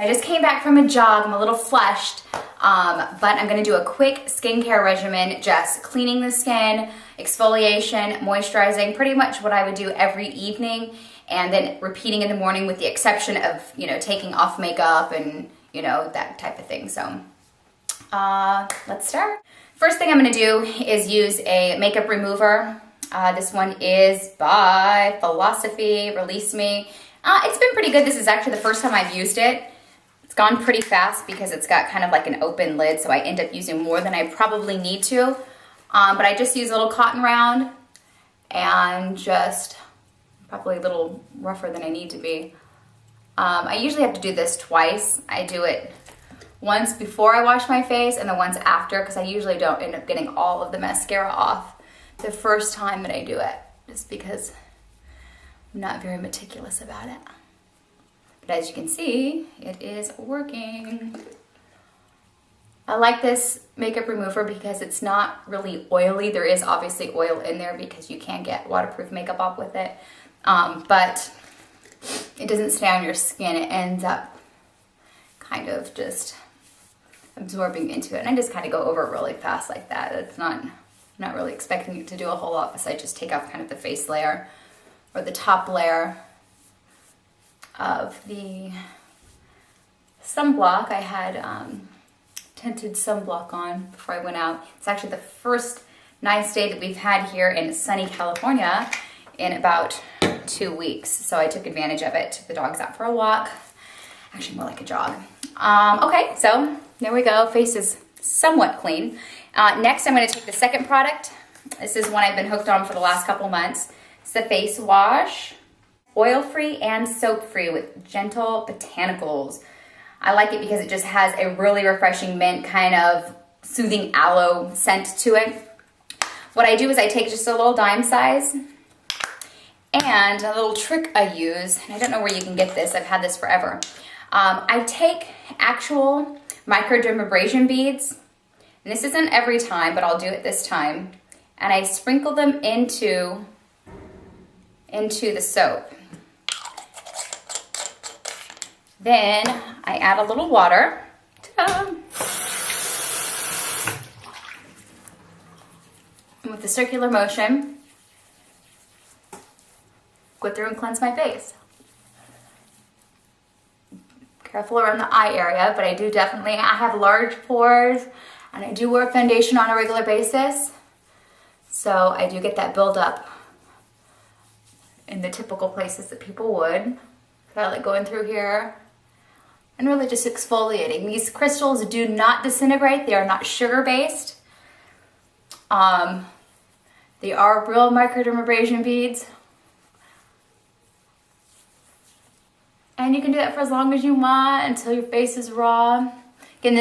I just came back from a jog. I'm a little flushed, but I'm gonna do a quick skincare regimen, just cleaning the skin, exfoliation, moisturizing, pretty much what I would do every evening, and then repeating in the morning with the exception of, you know, taking off makeup and, you know, that type of thing. So let's start. First thing I'm gonna do is use a makeup remover. This one is by Philosophy, Release Me. It's been pretty good. This is actually the first time I've used it. It's gone pretty fast because it's got kind of like an open lid, so I end up using more than I probably need to. But I just use a little cotton round and just probably a little rougher than I need to be. I usually have to do this twice. I do it once before I wash my face and then once after, because I usually don't end up getting all of the mascara off the first time that I do it, just because I'm not very meticulous about it. But as you can see, it is working. I like this makeup remover because it's not really oily. There is obviously oil in there because you can't get waterproof makeup off with it. But it doesn't stay on your skin. It ends up kind of just absorbing into it. And I just kind of go over it really fast like that. It's not really expecting you to do a whole lot besides just take off kind of the face layer or the top layer of the sunblock. I had tinted sunblock on before I went out. It's actually the first nice day that we've had here in sunny California in about 2 weeks. So I took advantage of it, took the dogs out for a walk. Actually more like a jog. Okay, so there we go. Face is somewhat clean. Next, I'm gonna take the second product. This is one I've been hooked on for the last couple months. It's the face wash. Oil-free and soap-free with gentle botanicals. I like it because it just has a really refreshing mint, kind of soothing aloe scent to it. What I do is I take just a little dime size, and a little trick I use, and I don't know where you can get this, I've had this forever. I take actual microdermabrasion beads, and this isn't every time, but I'll do it this time, and I sprinkle them into the soap. Then I add a little water. Ta-da! And with the circular motion, go through and cleanse my face. Careful around the eye area, but I have large pores and I do wear foundation on a regular basis. So I do get that buildup in the typical places that people would. So I like going through here and really just exfoliating. These crystals do not disintegrate. They are not sugar-based. They are real microdermabrasion beads. And you can do that for as long as you want until your face is raw. Again,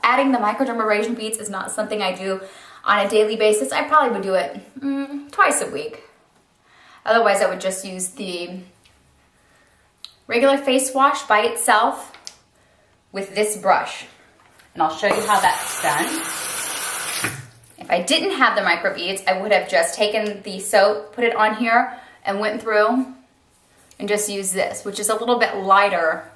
adding the microdermabrasion beads is not something I do on a daily basis. I probably would do it twice a week. Otherwise, I would just use the regular face wash by itself with this brush. And I'll show you how that's done. If I didn't have the micro beads, I would have just taken the soap, put it on here, and went through and just used this, which is a little bit lighter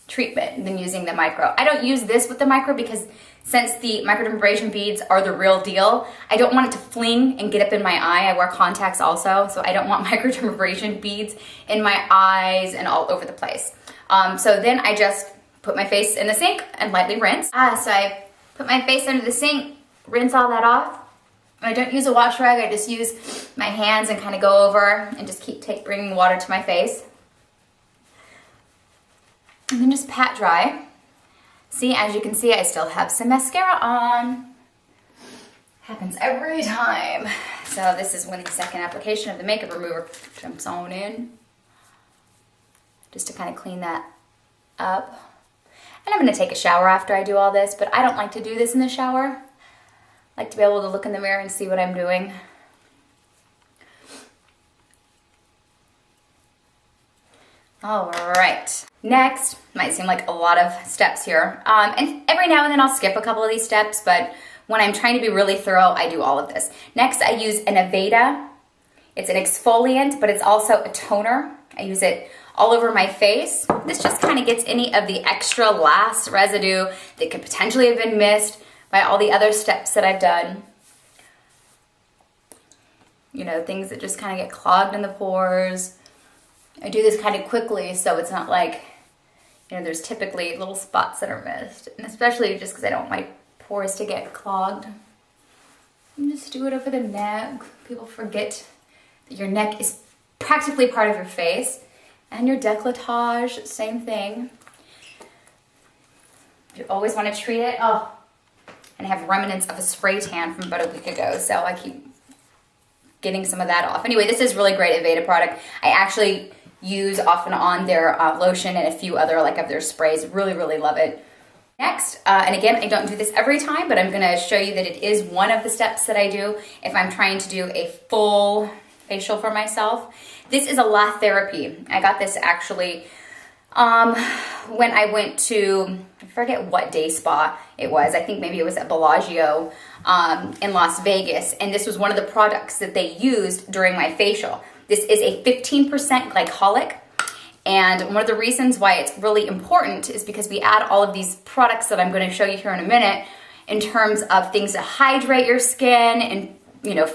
treatment than using the micro. I don't use this with the micro because since the microdermabrasion beads are the real deal, I don't want it to fling and get up in my eye. I wear contacts also, so I don't want microdermabrasion beads in my eyes and all over the place. So then I just put my face in the sink and lightly rinse. So I put my face under the sink, rinse all that off. I don't use a wash rag, I just use my hands and kind of go over and just keep bringing water to my face. And then just pat dry. See, as you can see, I still have some mascara on. Happens every time. So this is when the second application of the makeup remover jumps on in. Just to kind of clean that up. And I'm going to take a shower after I do all this, but I don't like to do this in the shower. I like to be able to look in the mirror and see what I'm doing. All right. Next, might seem like a lot of steps here. And every now and then I'll skip a couple of these steps, but when I'm trying to be really thorough, I do all of this. Next, I use an Aveda. It's an exfoliant, but it's also a toner. I use it all over my face. This just kind of gets any of the extra last residue that could potentially have been missed by all the other steps that I've done. You know, things that just kind of get clogged in the pores. I do this kind of quickly, so it's not like, you know, there's typically little spots that are missed. And especially just because I don't want my pores to get clogged. And just do it over the neck. People forget that your neck is practically part of your face. And your décolletage, same thing. You always want to treat it. Oh, and I have remnants of a spray tan from about a week ago, so I keep getting some of that off. Anyway, this is really great Aveda product. I actually use off and on their lotion and a few other like of their sprays. Really, really love it. Next, and again, I don't do this every time, but I'm gonna show you that it is one of the steps that I do if I'm trying to do a full facial for myself. This is a lath therapy. I got this actually when I went to, I forget what day spa it was. I think maybe it was at Bellagio in Las Vegas. And this was one of the products that they used during my facial. This is a 15% glycolic. And one of the reasons why it's really important is because we add all of these products that I'm going to show you here in a minute in terms of things to hydrate your skin and, you know,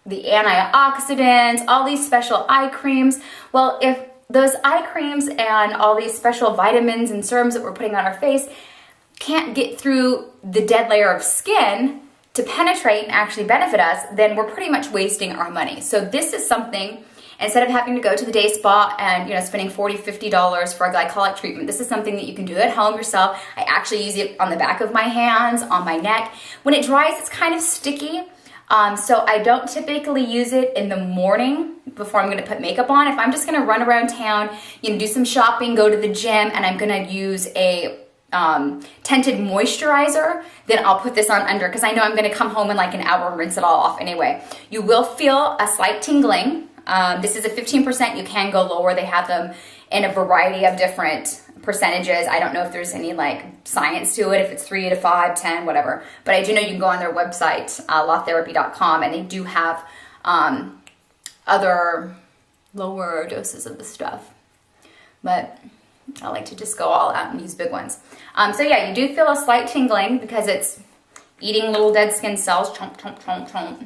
the antioxidants, all these special eye creams. Well, if those eye creams and all these special vitamins and serums that we're putting on our face can't get through the dead layer of skin to penetrate and actually benefit us, then we're pretty much wasting our money. So this is something, instead of having to go to the day spa and, you know, spending $40, $50 for a glycolic treatment, this is something that you can do at home yourself. I actually use it on the back of my hands, on my neck. When it dries, it's kind of sticky. So I don't typically use it in the morning before I'm gonna put makeup on. If I'm just gonna run around town, you know, do some shopping, go to the gym, and I'm gonna use a tinted moisturizer, then I'll put this on under, because I know I'm gonna come home in like an hour and rinse it all off anyway. You will feel a slight tingling. This is a 15%, you can go lower. They have them in a variety of different percentages. I don't know if there's any like science to it, if it's 3 to 5, 10, whatever. But I do know you can go on their website, lahtherapy.com, and they do have other lower doses of the stuff. But I like to just go all out and use big ones. So yeah, you do feel a slight tingling because it's eating little dead skin cells, chomp, chomp, chomp, chomp,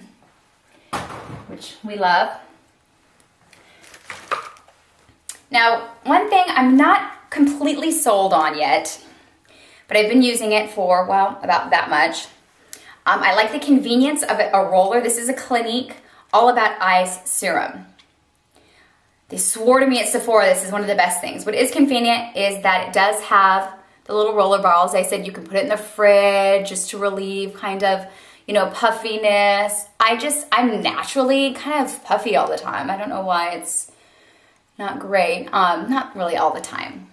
which we love. Now, one thing I'm not completely sold on yet, but I've been using it for, well, about that much. I like the convenience of a roller. This is a Clinique All About Eyes serum. They swore to me at Sephora this is one of the best things. What is convenient is that it does have the little roller balls. They said you can put it in the fridge just to relieve kind of, you know, puffiness. I'm naturally kind of puffy all the time. I don't know why it's not great. Not really all the time.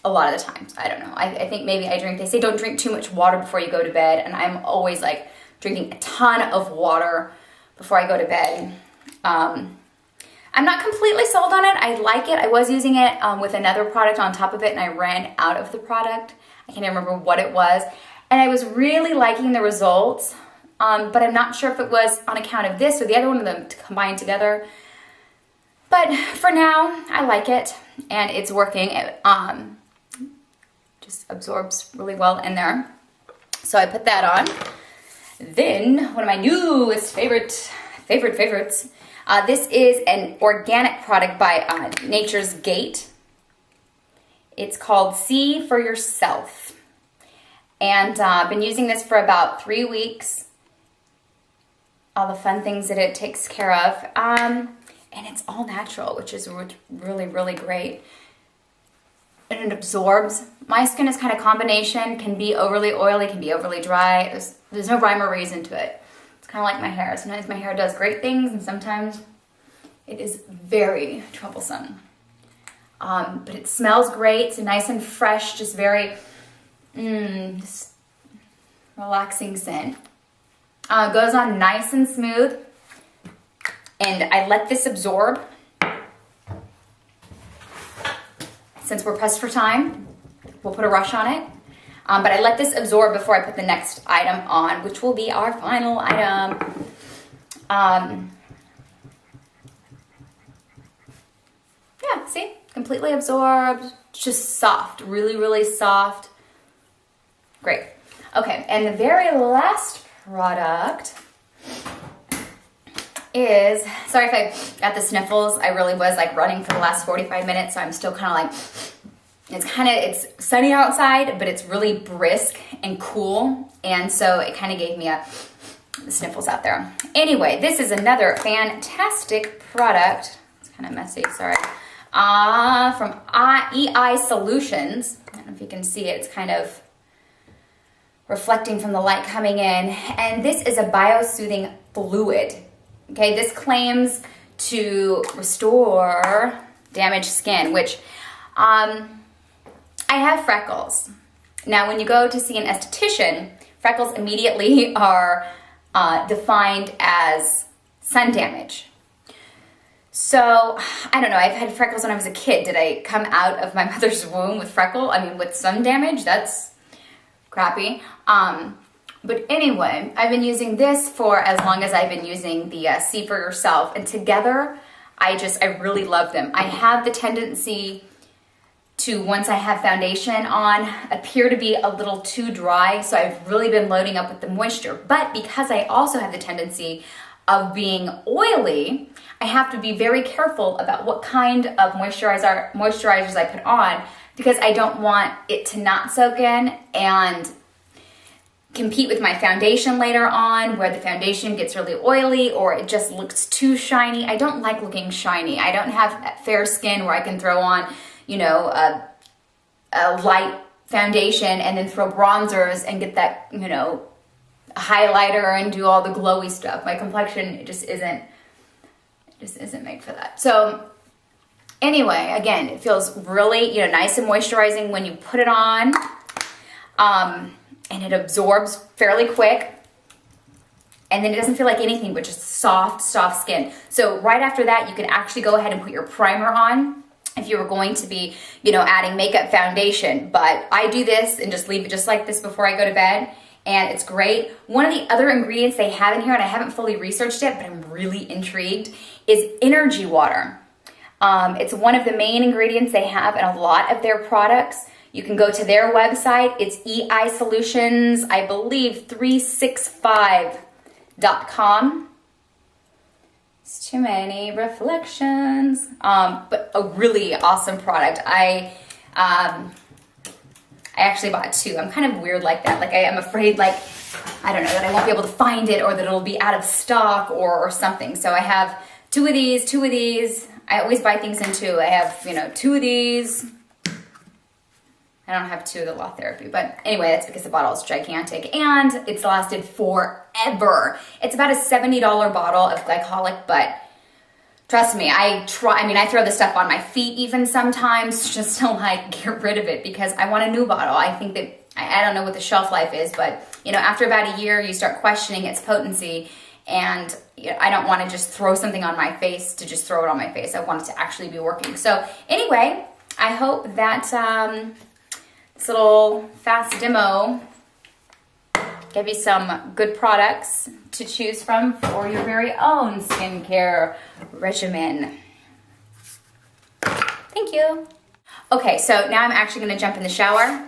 A lot of the times, I don't know. I think maybe they say don't drink too much water before you go to bed, and I'm always like drinking a ton of water before I go to bed. I'm not completely sold on it. I like it. I was using it with another product on top of it, and I ran out of the product. I can't even remember what it was. And I was really liking the results, but I'm not sure if it was on account of this or the other one of them combined together. But for now, I like it, and it's working. It just absorbs really well in there. So I put that on. Then, one of my newest favorites. This is an organic product by Nature's Gate. It's called See for Yourself. And I've been using this for about 3 weeks. All the fun things that it takes care of. And it's all natural, which is really, really great. And it absorbs. My skin is kind of combination, can be overly oily, can be overly dry. There's no rhyme or reason to it. It's kind of like my hair. Sometimes my hair does great things, and sometimes it is very troublesome. But it smells great. It's nice and fresh, just very just relaxing scent. Goes on nice and smooth. And I let this absorb. Since we're pressed for time, we'll put a rush on it. But I let this absorb before I put the next item on, which will be our final item. Yeah, see? completely absorbed, just soft, really, really soft. Great. Okay, and the very last product is, sorry if I got the sniffles, I really was like running for the last 45 minutes, so I'm still kind of like, it's sunny outside, but it's really brisk and cool, and so it kind of gave me the sniffles out there. Anyway, this is another fantastic product. It's kind of messy, sorry. From EI Solutions. I don't know if you can see it, it's kind of reflecting from the light coming in, and this is a biosoothing fluid. Okay, this claims to restore damaged skin, which I have freckles. Now, when you go to see an esthetician, freckles immediately are defined as sun damage. So, I don't know, I've had freckles when I was a kid. Did I come out of my mother's womb with with sun damage? That's crappy. But anyway, I've been using this for as long as I've been using the See For Yourself, and together, I really love them. I have the tendency to, once I have foundation on, appear to be a little too dry, so I've really been loading up with the moisture. But because I also have the tendency of being oily, I have to be very careful about what kind of moisturizers I put on, because I don't want it to not soak in and compete with my foundation later on, where the foundation gets really oily or it just looks too shiny. I don't like looking shiny. I don't have fair skin where I can throw on, a light foundation and then throw bronzers and get that, highlighter and do all the glowy stuff. My complexion just isn't made for that. So anyway, again, it feels really, nice and moisturizing when you put it on. And it absorbs fairly quick. And then it doesn't feel like anything but just soft skin. So right after that, you can actually go ahead and put your primer on if you were going to be, adding makeup foundation. But I do this and just leave it just like this before I go to bed. And it's great. One of the other ingredients they have in here, and I haven't fully researched it, but I'm really intrigued, is energy water. It's one of the main ingredients they have in a lot of their products. You can go to their website. It's EI Solutions, I believe, 365.com. It's too many reflections. But a really awesome product. I actually bought two. I'm kind of weird like that. Like, I am afraid, I don't know, that I won't be able to find it, or that it'll be out of stock or something. So I have two of these. I always buy things in two. I have, two of these. I don't have two of the Law Therapy, but anyway, that's because the bottle is gigantic and it's lasted forever. It's about a $70 bottle of glycolic, but trust me, I throw this stuff on my feet even sometimes just to get rid of it, because I want a new bottle. I think that, I don't know what the shelf life is, but after about a year, you start questioning its potency, and I don't want to just throw something on my face to just throw it on my face. I want it to actually be working. So anyway, I hope that this little fast demo gave you some good products to choose from for your very own skincare regimen. Thank you. Okay, so now I'm actually going to jump in the shower